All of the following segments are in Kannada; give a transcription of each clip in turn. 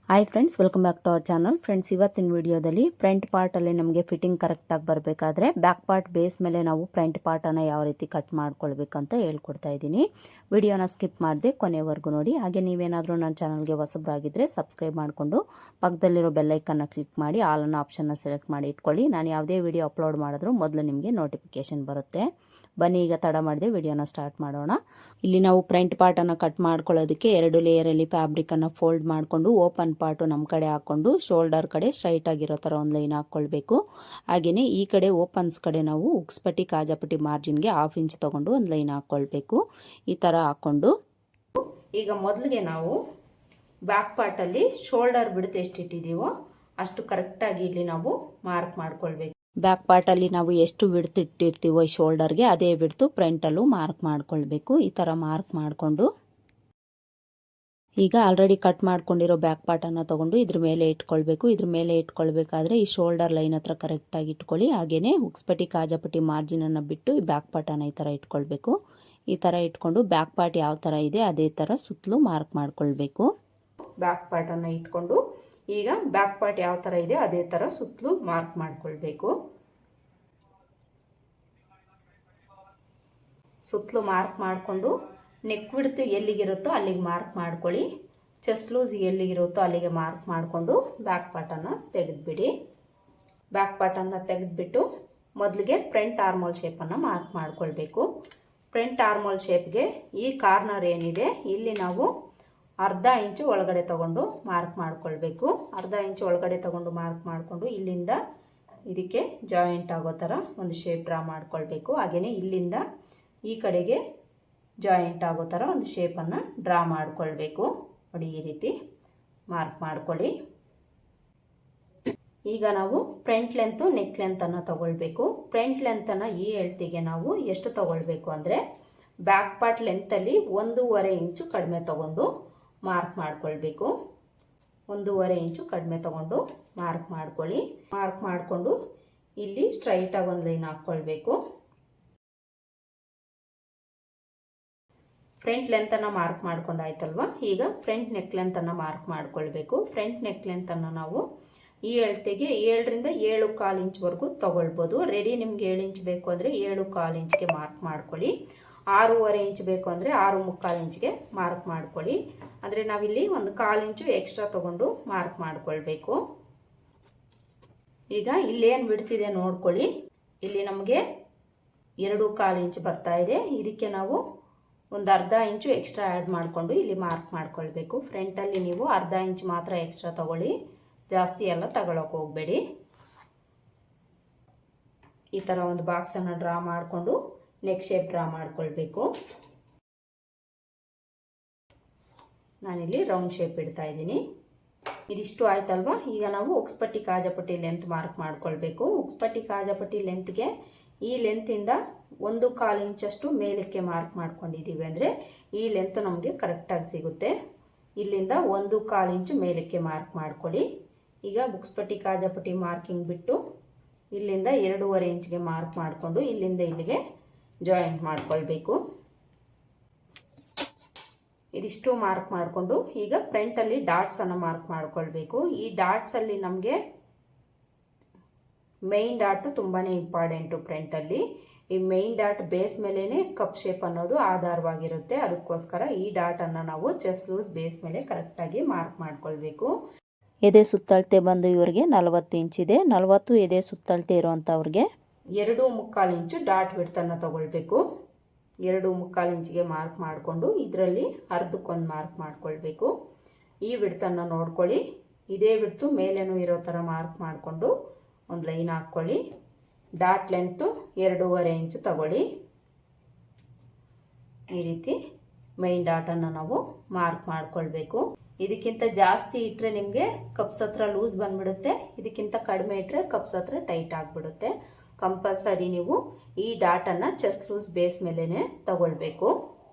Hi friends, welcome back to our channel. Friends, ಇವತ್ತಿನ ವಿಡಿಯೋದಲ್ಲಿ ಫ್ರಂಟ್ ಪಾರ್ಟಲ್ಲಿ ನಮಗೆ ಫಿಟ್ಟಿಂಗ್ ಕರೆಕ್ಟಾಗಿ ಬರಬೇಕಾದ್ರೆ ಬ್ಯಾಕ್ ಪಾರ್ಟ್ ಬೇಸ್ ಮೇಲೆ ನಾವು ಫ್ರಂಟ್ ಪಾರ್ಟನ್ನು ಯಾವ ರೀತಿ ಕಟ್ ಮಾಡ್ಕೊಳ್ಬೇಕಂತ ಹೇಳ್ಕೊಡ್ತಾ ಇದ್ದೀನಿ. ವಿಡಿಯೋನ ಸ್ಕಿಪ್ ಮಾಡದೆ ಕೊನೆವರೆಗೂ ನೋಡಿ. ಹಾಗೆ ನೀವೇನಾದರೂ ನನ್ನ ಚಾನಲ್ಗೆ ಹೊಸಬರಾಗಿದ್ದರೆ ಸಬ್ಸ್ಕ್ರೈಬ್ ಮಾಡಿಕೊಂಡು ಪಕ್ಕದಲ್ಲಿರೋ ಬೆಲ್ಲೈಕನ್ನ ಕ್ಲಿಕ್ ಮಾಡಿ ಆಲ್ ಅನ್ನೋ ಆಪ್ಷನ್ನ ಸೆಲೆಕ್ಟ್ ಮಾಡಿ ಇಟ್ಕೊಳ್ಳಿ. ನಾನು ಯಾವುದೇ ವಿಡಿಯೋ ಅಪ್ಲೋಡ್ ಮಾಡಿದ್ರೂ ಮೊದಲು ನಿಮಗೆ ನೋಟಿಫಿಕೇಷನ್ ಬರುತ್ತೆ. ಬನ್ನಿ, ಈಗ ತಡ ಮಾಡಿದೆ ವಿಡಿಯೋನ ಸ್ಟಾರ್ಟ್ ಮಾಡೋಣ. ಇಲ್ಲಿ ನಾವು ಫ್ರಂಟ್ ಪಾರ್ಟನ್ನು ಕಟ್ ಮಾಡ್ಕೊಳ್ಳೋದಕ್ಕೆ 2 ಲೇಯರಲ್ಲಿ ಫ್ಯಾಬ್ರಿಕನ್ನು ಫೋಲ್ಡ್ ಮಾಡಿಕೊಂಡು ಓಪನ್ ಪಾರ್ಟು ನಮ್ಮ ಕಡೆ ಹಾಕ್ಕೊಂಡು ಶೋಲ್ಡರ್ ಕಡೆ ಸ್ಟ್ರೈಟ್ ಆಗಿರೋ ಥರ ಒಂದು ಲೈನ್ ಹಾಕ್ಕೊಳ್ಬೇಕು. ಹಾಗೆಯೇ ಈ ಕಡೆ ಓಪನ್ಸ್ ಕಡೆ ನಾವು ಉಕ್ಸ್ಪಟ್ಟಿ ಕಾಜಾಪಟ್ಟಿ ಮಾರ್ಜಿನ್ಗೆ 1/2 ಇಂಚ್ ತೊಗೊಂಡು ಒಂದು ಲೈನ್ ಹಾಕ್ಕೊಳ್ಬೇಕು. ಈ ಥರ ಹಾಕ್ಕೊಂಡು ಈಗ ಮೊದಲಿಗೆ ನಾವು ಬ್ಯಾಕ್ ಪಾರ್ಟಲ್ಲಿ ಶೋಲ್ಡರ್ ಬಿಡುತ್ತೆ ಎಷ್ಟಿಟ್ಟಿದ್ದೀವೋ ಅಷ್ಟು ಕರೆಕ್ಟಾಗಿ ಇಲ್ಲಿ ನಾವು ಮಾರ್ಕ್ ಮಾಡ್ಕೊಳ್ಬೇಕು. ಬ್ಯಾಕ್ ಪಾರ್ಟಲ್ಲಿ ನಾವು ಎಷ್ಟು ವಿಡ್ತ್ ಇಟ್ಟಿರ್ತೀವೋ ಶೋಲ್ಡರ್ಗೆ ಅದೇ ವಿಡ್ತು ಫ್ರಂಟಲ್ಲೂ ಮಾರ್ಕ್ ಮಾಡ್ಕೊಳ್ಬೇಕು. ಈ ಥರ ಮಾರ್ಕ್ ಮಾಡಿಕೊಂಡು ಈಗ ಆಲ್ರೆಡಿ ಕಟ್ ಮಾಡ್ಕೊಂಡಿರೋ ಬ್ಯಾಕ್ ಪಾರ್ಟನ್ನು ತೊಗೊಂಡು ಇದ್ರ ಮೇಲೆ ಇಟ್ಕೊಳ್ಬೇಕು. ಇದ್ರ ಮೇಲೆ ಇಟ್ಕೊಳ್ಬೇಕಾದ್ರೆ ಈ ಶೋಲ್ಡರ್ ಲೈನ್ ಹತ್ರ ಕರೆಕ್ಟಾಗಿ ಇಟ್ಕೊಳ್ಳಿ. ಹಾಗೆಯೇ ಉಕ್ಸ್ಪಟ್ಟಿ ಕಾಜಾಪಟ್ಟಿ ಮಾರ್ಜಿನನ್ನು ಬಿಟ್ಟು ಈ ಬ್ಯಾಕ್ ಪಾರ್ಟನ್ನು ಈ ಥರ ಇಟ್ಕೊಳ್ಬೇಕು. ಈ ಥರ ಇಟ್ಕೊಂಡು ಬ್ಯಾಕ್ ಪಾರ್ಟ್ ಯಾವ ಥರ ಇದೆ ಅದೇ ಥರ ಸುತ್ತಲೂ ಮಾರ್ಕ್ ಮಾಡ್ಕೊಳ್ಬೇಕು. ಬ್ಯಾಕ್ ಪಾರ್ಟನ್ನು ಇಟ್ಕೊಂಡು ಈಗ ಬ್ಯಾಕ್ ಪಾರ್ಟ್ ಯಾವ ಥರ ಇದೆ ಅದೇ ಥರ ಸುತ್ತಲೂ ಮಾರ್ಕ್ ಮಾಡ್ಕೊಳ್ಬೇಕು. ಸುತ್ತಲೂ ಮಾರ್ಕ್ ಮಾಡಿಕೊಂಡು ನೆಕ್ ವಿಡ್ತ್ ಎಲ್ಲಿಗಿರುತ್ತೋ ಅಲ್ಲಿಗೆ ಮಾರ್ಕ್ ಮಾಡ್ಕೊಳ್ಳಿ. ಚೆಸ್ಟ್ ಲೂಸ್ ಎಲ್ಲಿಗಿರುತ್ತೋ ಅಲ್ಲಿಗೆ ಮಾರ್ಕ್ ಮಾಡಿಕೊಂಡು ಬ್ಯಾಕ್ ಪಾರ್ಟನ್ನು ತೆಗೆದುಬಿಡಿ. ಬ್ಯಾಕ್ ಪಾರ್ಟನ್ನು ತೆಗೆದುಬಿಟ್ಟು ಮೊದಲಿಗೆ ಫ್ರಂಟ್ ಆರ್ಮೋಲ್ ಶೇಪನ್ನು ಮಾರ್ಕ್ ಮಾಡ್ಕೊಳ್ಬೇಕು. ಫ್ರಂಟ್ ಆರ್ಮೋಲ್ ಶೇಪ್ಗೆ ಈ ಕಾರ್ನರ್ ಏನಿದೆ ಇಲ್ಲಿ ನಾವು 1/2 ಇಂಚು ಒಳಗಡೆ ತಗೊಂಡು ಮಾರ್ಕ್ ಮಾಡ್ಕೊಳ್ಬೇಕು. 1/2 ಇಂಚು ಒಳಗಡೆ ತಗೊಂಡು ಮಾರ್ಕ್ ಮಾಡಿಕೊಂಡು ಇಲ್ಲಿಂದ ಇದಕ್ಕೆ ಜಾಯಿಂಟ್ ಆಗೋ ಥರ ಒಂದು ಶೇಪ್ ಡ್ರಾ ಮಾಡ್ಕೊಳ್ಬೇಕು. ಹಾಗೆಯೇ ಇಲ್ಲಿಂದ ಈ ಕಡೆಗೆ ಜಾಯಿಂಟ್ ಆಗೋ ಥರ ಒಂದು ಶೇಪನ್ನು ಡ್ರಾ ಮಾಡ್ಕೊಳ್ಬೇಕು. ನೋಡಿ, ಈ ರೀತಿ ಮಾರ್ಕ್ ಮಾಡ್ಕೊಳ್ಳಿ. ಈಗ ನಾವು ಫ್ರಂಟ್ ಲೆಂತು ನೆಕ್ ಲೆಂತನ್ನು ತಗೊಳ್ಬೇಕು. ಫ್ರಂಟ್ ಲೆಂತನ್ನು ಈ ಎಳ್ತಿಗೆ ನಾವು ಎಷ್ಟು ತಗೊಳ್ಬೇಕು ಅಂದರೆ ಬ್ಯಾಕ್ ಪಾರ್ಟ್ ಲೆಂತಲ್ಲಿ 1.5 ಇಂಚು ಕಡಿಮೆ ತಗೊಂಡು ಮಾರ್ಕ್ ಮಾಡ್ಕೊಳ್ಬೇಕು. 1.5 ಇಂಚು ಕಡಿಮೆ ತಗೊಂಡು ಮಾರ್ಕ್ ಮಾಡ್ಕೊಳ್ಳಿ. ಮಾರ್ಕ್ ಮಾಡಿಕೊಂಡು ಇಲ್ಲಿ ಸ್ಟ್ರೈಟಾಗಿ ಒಂದು ಲೈನ್ ಹಾಕ್ಕೊಳ್ಬೇಕು. ಫ್ರಂಟ್ ಲೆಂತನ್ನು ಮಾರ್ಕ್ ಮಾಡ್ಕೊಂಡಾಯ್ತಲ್ವ, ಈಗ ಫ್ರಂಟ್ ನೆಕ್ ಲೆಂತನ್ನು ಮಾರ್ಕ್ ಮಾಡ್ಕೊಳ್ಬೇಕು. ಫ್ರಂಟ್ ನೆಕ್ ಲೆಂತನ್ನು ನಾವು ಈ ಅಳತೆಗೆ 7ರಿಂದ 7.25 ಇಂಚ್ವರೆಗೂ ತಗೊಳ್ಬೋದು. ರೆಡಿ ನಿಮ್ಗೆ 7 ಇಂಚ್ ಬೇಕು ಅಂದರೆ 7.25 ಇಂಚ್ಗೆ ಮಾರ್ಕ್ ಮಾಡ್ಕೊಳ್ಳಿ. 6.5 ಇಂಚ್ ಬೇಕು ಅಂದರೆ 6.25 ಇಂಚ್ಗೆ ಮಾರ್ಕ್ ಮಾಡ್ಕೊಳ್ಳಿ. ಅಂದರೆ ನಾವಿಲ್ಲಿ 1/4 ಇಂಚು ಎಕ್ಸ್ಟ್ರಾ ತಗೊಂಡು ಮಾರ್ಕ್ ಮಾಡ್ಕೊಳ್ಬೇಕು. ಈಗ ಇಲ್ಲೇನು ಬಿಡ್ತಿದೆ ನೋಡ್ಕೊಳ್ಳಿ. ಇಲ್ಲಿ ನಮಗೆ 2.25 ಇಂಚ್ ಬರ್ತಾ ಇದೆ. ಇದಕ್ಕೆ ನಾವು 1/2 ಇಂಚು ಎಕ್ಸ್ಟ್ರಾ ಆ್ಯಡ್ ಮಾಡಿಕೊಂಡು ಇಲ್ಲಿ ಮಾರ್ಕ್ ಮಾಡ್ಕೊಳ್ಬೇಕು. ಫ್ರಂಟಲ್ಲಿ ನೀವು 1/2 ಇಂಚ್ ಮಾತ್ರ ಎಕ್ಸ್ಟ್ರಾ ತಗೊಳ್ಳಿ, ಜಾಸ್ತಿ ಎಲ್ಲ ತಗೊಳಕ್ಕೆ ಹೋಗಬೇಡಿ. ಈ ಥರ ಒಂದು ಬಾಕ್ಸನ್ನು ಡ್ರಾ ಮಾಡಿಕೊಂಡು ನೆಕ್ ಶೇಪ್ ಡ್ರಾ ಮಾಡ್ಕೊಳ್ಬೇಕು. ನಾನಿಲ್ಲಿ ರೌಂಡ್ ಶೇಪ್ ಇಡ್ತಾ ಇದ್ದೀನಿ. ಇದಿಷ್ಟು ಆಯ್ತಲ್ವಾ. ಈಗ ನಾವು ಉಕ್ಸ್ಪಟ್ಟಿ ಕಾಜಾಪಟ್ಟಿ ಲೆಂತ್ ಮಾರ್ಕ್ ಮಾಡ್ಕೊಳ್ಬೇಕು. ಉಕ್ಸ್ಪಟ್ಟಿ ಕಾಜಾಪಟ್ಟಿ ಲೆಂತ್ಗೆ ಈ ಲೆಂತಿಂದ 1/4 ಇಂಚಷ್ಟು ಮೇಲಕ್ಕೆ ಮಾರ್ಕ್ ಮಾಡ್ಕೊಂಡಿದ್ದೀವಿ ಅಂದರೆ ಈ ಲೆಂತ್ ನಮಗೆ ಕರೆಕ್ಟಾಗಿ ಸಿಗುತ್ತೆ. ಇಲ್ಲಿಂದ 1/4 ಇಂಚು ಮೇಲಕ್ಕೆ ಮಾರ್ಕ್ ಮಾಡ್ಕೊಳ್ಳಿ. ಈಗ ಉಕ್ಸ್ಪಟ್ಟಿ ಕಾಜಾಪಟ್ಟಿ ಮಾರ್ಕಿಂಗ್ ಬಿಟ್ಟು ಇಲ್ಲಿಂದ 2.5 ಇಂಚ್ಗೆ ಮಾರ್ಕ್ ಮಾಡಿಕೊಂಡು ಇಲ್ಲಿಂದ ಇಲ್ಲಿಗೆ ಜಾಯಿಂಟ್ ಮಾಡ್ಕೊಳ್ಬೇಕು. ಇದಿಷ್ಟು ಮಾರ್ಕ್ ಮಾಡಿಕೊಂಡು ಈಗ ಫ್ರಂಟಲ್ಲಿ ಡಾಟ್ಸನ್ನು ಮಾರ್ಕ್ ಮಾಡ್ಕೊಳ್ಬೇಕು. ಈ ಡಾಟ್ಸಲ್ಲಿ ನಮಗೆ ಮೈನ್ ಡಾಟು ತುಂಬಾ ಇಂಪಾರ್ಟೆಂಟು. ಫ್ರಂಟಲ್ಲಿ ಈ ಮೈನ್ ಡಾಟ್ ಬೇಸ್ ಮೇಲೇ ಕಪ್ ಶೇಪ್ ಅನ್ನೋದು ಆಧಾರವಾಗಿರುತ್ತೆ. ಅದಕ್ಕೋಸ್ಕರ ಈ ಡಾಟನ್ನು ನಾವು ಚೆಸ್ಟ್ ಲೂಸ್ ಬೇಸ್ ಮೇಲೆ ಕರೆಕ್ಟಾಗಿ ಮಾರ್ಕ್ ಮಾಡ್ಕೊಳ್ಬೇಕು. ಎದೆ ಸುತ್ತಳತೆ ಬಂದು ಇವರಿಗೆ 40 ಇಂಚಿದೆ. 40 ಎದೆ ಸುತ್ತಳತೆ ಇರೋವಂಥವ್ರಿಗೆ 2.25 ಇಂಚು ಡಾಟ್ ವಿಡ್ತನ್ನು ತಗೊಳ್ಬೇಕು. 2.25 ಇಂಚಿಗೆ ಮಾರ್ಕ್ ಮಾಡಿಕೊಂಡು ಇದರಲ್ಲಿ ಅರ್ಧಕ್ಕೊಂದು ಮಾರ್ಕ್ ಮಾಡ್ಕೊಳ್ಬೇಕು. ಈ ವಿಡ್ತನ್ನು ನೋಡ್ಕೊಳ್ಳಿ. ಇದೇ ವಿಡ್ತು ಮೇಲೇನೂ ಇರೋ ಥರ ಮಾರ್ಕ್ ಮಾಡಿಕೊಂಡು ಒಂದು ಲೈನ್ ಹಾಕ್ಕೊಳ್ಳಿ. ಡಾಟ್ ಲೆಂತು 2.5 ಇಂಚು ತಗೊಳ್ಳಿ. ಈ ರೀತಿ ಮೈನ್ ಡಾಟನ್ನು ನಾವು ಮಾರ್ಕ್ ಮಾಡ್ಕೊಳ್ಬೇಕು. ಇದಕ್ಕಿಂತ ಜಾಸ್ತಿ ಇಟ್ಟರೆ ನಿಮಗೆ ಕಪ್ಸ್ ಹತ್ರ ಲೂಸ್ ಬಂದ್ಬಿಡುತ್ತೆ. ಇದಕ್ಕಿಂತ ಕಡಿಮೆ ಇಟ್ಟರೆ ಕಪ್ಸ್ ಹತ್ರ ಟೈಟ್ ಆಗಿಬಿಡುತ್ತೆ. ಕಂಪಲ್ಸರಿ ನೀವು ಈ ಡಾಟನ್ನು ಚೆಸ್ಟ್ ಲೂಸ್ ಬೇಸ್ ಮೇಲೇ ತಗೊಳ್ಬೇಕು.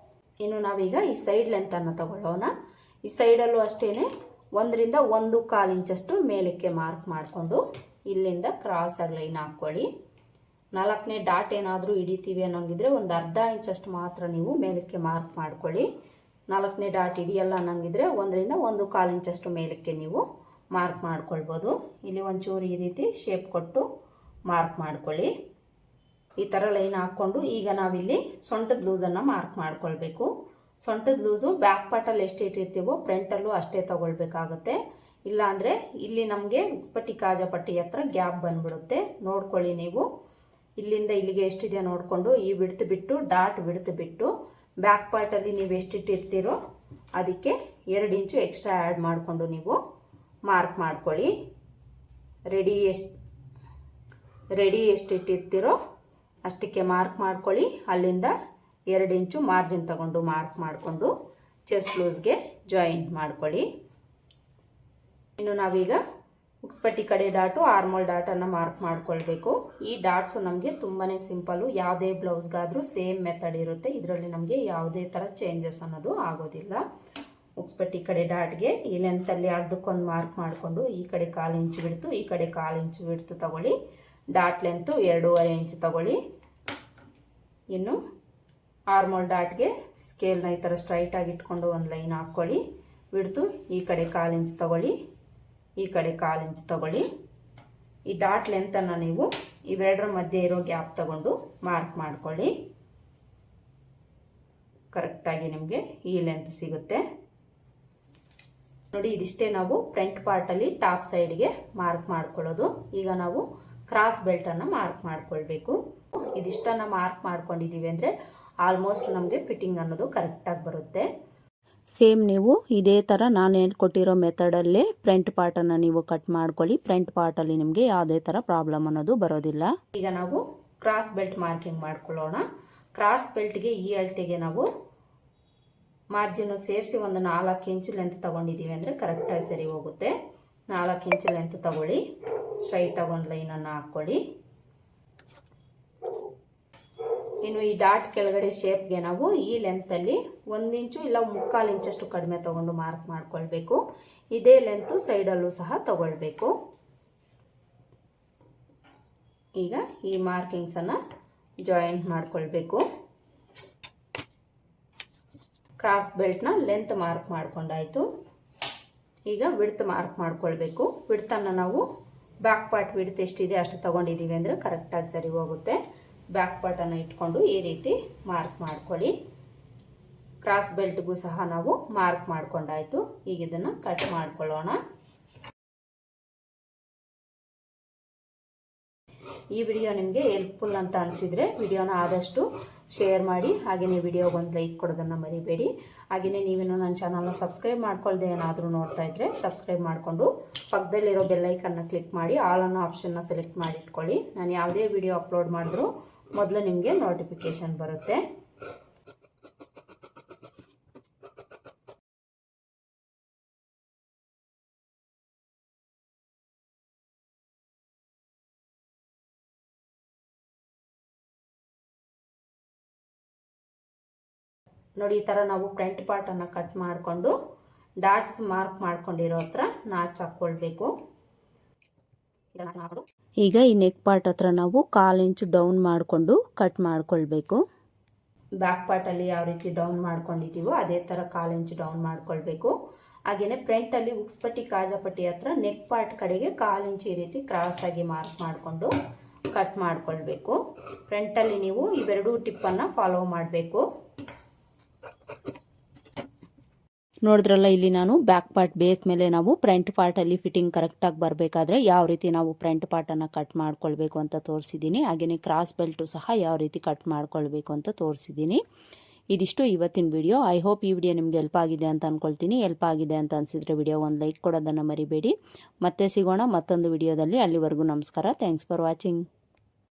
ಇನ್ನು ನಾವೀಗ ಈ ಸೈಡ್ ಲೆಂತನ್ನು ತಗೊಳ್ಳೋಣ. ಈ ಸೈಡಲ್ಲೂ ಅಷ್ಟೇ 1ರಿಂದ 1.25 ಇಂಚಷ್ಟು ಮೇಲಕ್ಕೆ ಮಾರ್ಕ್ ಮಾಡಿಕೊಂಡು ಇಲ್ಲಿಂದ ಕ್ರಾಸಾಗಿ ಲೈನ್ ಹಾಕ್ಕೊಳ್ಳಿ. 4ನೇ ಡಾಟ್ ಏನಾದರೂ ಹಿಡಿತೀವಿ ಅನ್ನೋಂಗಿದ್ರೆ 1/2 ಇಂಚಷ್ಟು ಮಾತ್ರ ನೀವು ಮೇಲಕ್ಕೆ ಮಾರ್ಕ್ ಮಾಡ್ಕೊಳ್ಳಿ. 4ನೇ ಡಾಟ್ ಹಿಡಿಯಲ್ಲ ಅನ್ನಂಗಿದ್ರೆ 1ರಿಂದ 1.25 ಇಂಚಷ್ಟು ಮೇಲಕ್ಕೆ ನೀವು ಮಾರ್ಕ್ ಮಾಡ್ಕೊಳ್ಬೋದು. ಇಲ್ಲಿ ಒಂಚೂರು ಈ ರೀತಿ ಶೇಪ್ ಕೊಟ್ಟು ಮಾರ್ಕ್ ಮಾಡ್ಕೊಳ್ಳಿ. ಈ ಥರ ಲೈನ್ ಹಾಕ್ಕೊಂಡು ಈಗ ನಾವಿಲ್ಲಿ ಸೊಂಟದ ಲೂಸನ್ನು ಮಾರ್ಕ್ ಮಾಡ್ಕೊಳ್ಬೇಕು. ಸೊಂಟದ ಲೂಸು ಬ್ಯಾಕ್ ಪಾರ್ಟಲ್ಲಿ ಎಷ್ಟು ಇಟ್ಟಿರ್ತೀವೋ ಫ್ರಂಟಲ್ಲೂ ಅಷ್ಟೇ ತಗೊಳ್ಬೇಕಾಗುತ್ತೆ. ಇಲ್ಲಾಂದರೆ ಇಲ್ಲಿ ನಮಗೆ ಉಕ್ಸ್ಪಟ್ಟಿ ಕಾಜಾಪಟ್ಟಿ ಹತ್ರ ಗ್ಯಾಪ್ ಬಂದ್ಬಿಡುತ್ತೆ. ನೋಡ್ಕೊಳ್ಳಿ ನೀವು ಇಲ್ಲಿಂದ ಇಲ್ಲಿಗೆ ಎಷ್ಟಿದೆ ನೋಡಿಕೊಂಡು ಈ ಬಿಡ್ತು ಬಿಟ್ಟು ಡಾಟ್ ಬಿಡ್ತು ಬಿಟ್ಟು ಬ್ಯಾಕ್ ಪಾರ್ಟಲ್ಲಿ ನೀವು ಎಷ್ಟಿಟ್ಟಿರ್ತೀರೋ ಅದಕ್ಕೆ 2 ಇಂಚು ಎಕ್ಸ್ಟ್ರಾ ಆ್ಯಡ್ ಮಾಡಿಕೊಂಡು ನೀವು ಮಾರ್ಕ್ ಮಾಡ್ಕೊಳ್ಳಿ. ರೆಡಿ ಎಷ್ಟು ಇಟ್ಟಿರ್ತೀರೋ ಅಷ್ಟಕ್ಕೆ ಮಾರ್ಕ್ ಮಾಡ್ಕೊಳ್ಳಿ. ಅಲ್ಲಿಂದ 2 ಇಂಚು ಮಾರ್ಜಿನ್ ತಗೊಂಡು ಮಾರ್ಕ್ ಮಾಡಿಕೊಂಡು ಚೆಸ್ಟ್ ಲೂಸ್ಗೆ ಜಾಯಿಂಟ್ ಮಾಡ್ಕೊಳ್ಳಿ. ಇನ್ನು ನಾವೀಗ ಉಕ್ಸ್ಪಟ್ಟಿ ಕಡೆ ಡಾಟು ಆರ್ಮೋಲ್ ಡಾಟನ್ನು ಮಾರ್ಕ್ ಮಾಡ್ಕೊಳ್ಬೇಕು. ಈ ಡಾಟ್ಸ್ ನಮಗೆ ತುಂಬಾ ಸಿಂಪಲ್ಲು, ಯಾವುದೇ ಬ್ಲೌಸ್ಗಾದರೂ ಸೇಮ್ ಮೆಥಡ್ ಇರುತ್ತೆ. ಇದರಲ್ಲಿ ನಮಗೆ ಯಾವುದೇ ಥರ ಚೇಂಜಸ್ ಅನ್ನೋದು ಆಗೋದಿಲ್ಲ. ಉಕ್ಸ್ಪಟ್ಟಿ ಕಡೆ ಡಾಟ್ಗೆ ಈ ಲೆಂತಲ್ಲಿ ಅರ್ಧಕ್ಕೊಂದು ಮಾರ್ಕ್ ಮಾಡಿಕೊಂಡು ಈ ಕಡೆ 1/4 ಇಂಚು ಬಿಡ್ತು, ಈ ಕಡೆ 1/4 ಇಂಚು ಬಿಡ್ತು ತಗೊಳ್ಳಿ. ಡಾಟ್ ಲೆಂತು 2.5 ಇಂಚು ತಗೊಳ್ಳಿ. ಇನ್ನು ಆರ್ಮೋಲ್ ಡಾಟ್ಗೆ ಸ್ಕೇಲ್ನ ಈ ಥರ ಸ್ಟ್ರೈಟಾಗಿ ಇಟ್ಕೊಂಡು ಒಂದು ಲೈನ್ ಹಾಕ್ಕೊಳ್ಳಿ. ಬಿಡ್ತು ಈ ಕಡೆ 1/4 ಇಂಚು ತಗೊಳ್ಳಿ, ಈ ಕಡೆ 1/4 ಇಂಚು ತಗೊಳ್ಳಿ. ಈ ಡಾಟ್ ಲೆಂತನ್ನು ನೀವು ಇವೆರಡರ ಮಧ್ಯೆ ಇರೋ ಗ್ಯಾಪ್ ತಗೊಂಡು ಮಾರ್ಕ್ ಮಾಡ್ಕೊಳ್ಳಿ. ಕರೆಕ್ಟಾಗಿ ನಿಮಗೆ ಈ ಲೆಂತ್ ಸಿಗುತ್ತೆ ನೋಡಿ. ಇದಿಷ್ಟೇ ನಾವು ಫ್ರಂಟ್ ಪಾರ್ಟಲ್ಲಿ ಟಾಪ್ ಸೈಡ್ಗೆ ಮಾರ್ಕ್ ಮಾಡ್ಕೊಳ್ಳೋದು. ಈಗ ನಾವು ಕ್ರಾಸ್ ಬೆಲ್ಟನ್ನು ಮಾರ್ಕ್ ಮಾಡ್ಕೊಳ್ಬೇಕು. ಇದಿಷ್ಟನ್ನು ಮಾರ್ಕ್ ಮಾಡ್ಕೊಂಡಿದ್ದೀವಿ ಅಂದರೆ ಆಲ್ಮೋಸ್ಟ್ ನಮಗೆ ಫಿಟ್ಟಿಂಗ್ ಅನ್ನೋದು ಕರೆಕ್ಟಾಗಿ ಬರುತ್ತೆ. ಸೇಮ್ ನೀವು ಇದೇ ಥರ ನಾನು ಹೇಳ್ಕೊಟ್ಟಿರೋ ಮೆಥಡಲ್ಲೇ ಫ್ರಂಟ್ ಪಾರ್ಟನ್ನು ನೀವು ಕಟ್ ಮಾಡ್ಕೊಳ್ಳಿ. ಫ್ರಂಟ್ ಪಾರ್ಟಲ್ಲಿ ನಿಮಗೆ ಯಾವುದೇ ಥರ ಪ್ರಾಬ್ಲಮ್ ಅನ್ನೋದು ಬರೋದಿಲ್ಲ. ಈಗ ನಾವು ಕ್ರಾಸ್ ಬೆಲ್ಟ್ ಮಾರ್ಕಿಂಗ್ ಮಾಡ್ಕೊಳ್ಳೋಣ. ಕ್ರಾಸ್ ಬೆಲ್ಟ್ಗೆ ಈ ಅಳತೆಗೆ ನಾವು ಮಾರ್ಜಿನ್ನು ಸೇರಿಸಿ ಒಂದು 4 ಇಂಚು ಲೆಂತ್ ತೊಗೊಂಡಿದ್ದೀವಿ ಅಂದರೆ ಕರೆಕ್ಟಾಗಿ ಸರಿ ಹೋಗುತ್ತೆ. 4 ಇಂಚು ಲೆಂತ್ ತಗೊಳ್ಳಿ. ಸ್ಟ್ರೈಟಾಗಿ ಒಂದು ಲೈನನ್ನು ಹಾಕ್ಕೊಳ್ಳಿ. ಇನ್ನು ಈ ಡಾಟ್ ಕೆಳಗಡೆ ಶೇಪ್ಗೆ ನಾವು ಈ ಲೆಂತಲ್ಲಿ 1 ಇಂಚು ಇಲ್ಲ 3/4 ಇಂಚಷ್ಟು ಕಡಿಮೆ ತಗೊಂಡು ಮಾರ್ಕ್ ಮಾಡ್ಕೊಳ್ಬೇಕು. ಇದೇ ಲೆಂತು ಸೈಡಲ್ಲೂ ಸಹ ತಗೊಳ್ಬೇಕು. ಈಗ ಈ ಮಾರ್ಕಿಂಗ್ಸನ್ನು ಜಾಯಿಂಟ್ ಮಾಡ್ಕೊಳ್ಬೇಕು. ಕ್ರಾಸ್ ಬೆಲ್ಟ್ನ ಲೆಂತ್ ಮಾರ್ಕ್ ಮಾಡ್ಕೊಂಡಾಯಿತು. ಈಗ ವಿಡ್ತ್ ಮಾರ್ಕ್ ಮಾಡ್ಕೊಳ್ಬೇಕು. ವಿಡ್ತನ್ನು ನಾವು ಬ್ಯಾಕ್ ಪಾರ್ಟ್ ವಿಡ್ತ್ ಎಷ್ಟಿದೆ ಅಷ್ಟು ತೊಗೊಂಡಿದ್ದೀವಿ ಅಂದರೆ ಕರೆಕ್ಟಾಗಿ ಸರಿ ಹೋಗುತ್ತೆ. ಬ್ಯಾಕ್ ಪಾರ್ಟನ್ನು ಇಟ್ಕೊಂಡು ಈ ರೀತಿ ಮಾರ್ಕ್ ಮಾಡ್ಕೊಳ್ಳಿ. ಕ್ರಾಸ್ ಬೆಲ್ಟ್ಗೂ ಸಹ ನಾವು ಮಾರ್ಕ್ ಮಾಡ್ಕೊಂಡಾಯಿತು. ಈಗ ಇದನ್ನು ಕಟ್ ಮಾಡ್ಕೊಳ್ಳೋಣ. ಈ ವಿಡಿಯೋ ನಿಮಗೆ ಹೆಲ್ಪ್ಫುಲ್ ಅಂತ ಅನಿಸಿದರೆ ವಿಡಿಯೋನ ಆದಷ್ಟು ಶೇರ್ ಮಾಡಿ. ಹಾಗೆಯೇ ವಿಡಿಯೋಗೆ ಒಂದು ಲೈಕ್ ಕೊಡೋದನ್ನು ಮರಿಬೇಡಿ. ಹಾಗೆಯೇ ನೀವೇನು ನನ್ನ ಚಾನಲ್ನ ಸಬ್ಸ್ಕ್ರೈಬ್ ಮಾಡ್ಕೊಳ್ಳದೆ ಏನಾದರೂ ನೋಡ್ತಾ ಇದ್ದರೆ ಸಬ್ಸ್ಕ್ರೈಬ್ ಮಾಡಿಕೊಂಡು ಪಕ್ಕದಲ್ಲಿರೋ ಬೆಲ್ಲೈಕನ್ನ ಕ್ಲಿಕ್ ಮಾಡಿ ಆಲ್ ಅನ್ನೋ ಆಪ್ಷನ್ನ ಸೆಲೆಕ್ಟ್ ಮಾಡಿ ಇಟ್ಕೊಳ್ಳಿ. ನಾನು ಯಾವುದೇ ವಿಡಿಯೋ ಅಪ್ಲೋಡ್ ಮಾಡಿದ್ರೂ ಮೊದಲು ನಿಮಗೆ ನೋಟಿಫಿಕೇಷನ್ ಬರುತ್ತೆ. ನೋಡಿ ಈ ಥರ ನಾವು ಫ್ರಂಟ್ ಪಾರ್ಟನ್ನು ಕಟ್ ಮಾಡಿಕೊಂಡು ಡಾಟ್ಸ್ ಮಾರ್ಕ್ ಮಾಡ್ಕೊಂಡಿರೋ ಹತ್ರ ನಾಚ್ ಹಾಕ್ಕೊಳ್ಬೇಕು. ಈಗ ಈ ನೆಕ್ ಪಾರ್ಟ್ ಹತ್ರ ನಾವು 1/4 ಇಂಚು ಡೌನ್ ಮಾಡಿಕೊಂಡು ಕಟ್ ಮಾಡ್ಕೊಳ್ಬೇಕು. ಬ್ಯಾಕ್ ಪಾರ್ಟಲ್ಲಿ ಯಾವ ರೀತಿ ಡೌನ್ ಮಾಡ್ಕೊಂಡಿದ್ದೀವೋ ಅದೇ ಥರ 1/4 ಇಂಚು ಡೌನ್ ಮಾಡ್ಕೊಳ್ಬೇಕು. ಹಾಗೆಯೇ ಫ್ರಂಟಲ್ಲಿ ಉಕ್ಸ್ಪಟ್ಟಿ ಕಾಜಾಪಟ್ಟಿ ಹತ್ರ ನೆಕ್ ಪಾರ್ಟ್ ಕಡೆಗೆ 1/4 ಇಂಚು ಈ ರೀತಿ ಕ್ರಾಸ್ ಆಗಿ ಮಾರ್ಕ್ ಮಾಡಿಕೊಂಡು ಕಟ್ ಮಾಡ್ಕೊಳ್ಬೇಕು. ಫ್ರಂಟಲ್ಲಿ ನೀವು ಇವೆರಡೂ ಟಿಪ್ಪನ್ನು ಫಾಲೋ ಮಾಡಬೇಕು. ನೋಡಿದ್ರಲ್ಲ, ಇಲ್ಲಿ ನಾನು ಬ್ಯಾಕ್ ಪಾರ್ಟ್ ಬೇಸ್ ಮೇಲೆ ನಾವು ಫ್ರಂಟ್ ಪಾರ್ಟಲ್ಲಿ ಫಿಟ್ಟಿಂಗ್ ಕರೆಕ್ಟಾಗಿ ಬರಬೇಕಾದ್ರೆ ಯಾವ ರೀತಿ ನಾವು ಫ್ರಂಟ್ ಪಾರ್ಟನ್ನು ಕಟ್ ಮಾಡ್ಕೊಳ್ಬೇಕು ಅಂತ ತೋರಿಸಿದ್ದೀನಿ. ಹಾಗೆಯೇ ಕ್ರಾಸ್ ಬೆಲ್ಟು ಸಹ ಯಾವ ರೀತಿ ಕಟ್ ಮಾಡ್ಕೊಳ್ಬೇಕು ಅಂತ ತೋರಿಸಿದ್ದೀನಿ. ಇದಿಷ್ಟು ಇವತ್ತಿನ ವಿಡಿಯೋ. ಐ ಹೋಪ್ ಈ ವಿಡಿಯೋ ನಿಮ್ಗೆ ಹೆಲ್ಪ್ ಆಗಿದೆ ಅಂತ ಅಂದ್ಕೊಳ್ತೀನಿ. ಹೆಲ್ಪ್ ಆಗಿದೆ ಅಂತ ಅನಿಸಿದ್ರೆ ವಿಡಿಯೋ ಒಂದು ಲೈಕ್ ಕೊಡೋದನ್ನು ಮರಿಬೇಡಿ. ಮತ್ತೆ ಸಿಗೋಣ ಮತ್ತೊಂದು ವಿಡಿಯೋದಲ್ಲಿ. ಅಲ್ಲಿವರೆಗೂ ನಮಸ್ಕಾರ. Thanks for watching.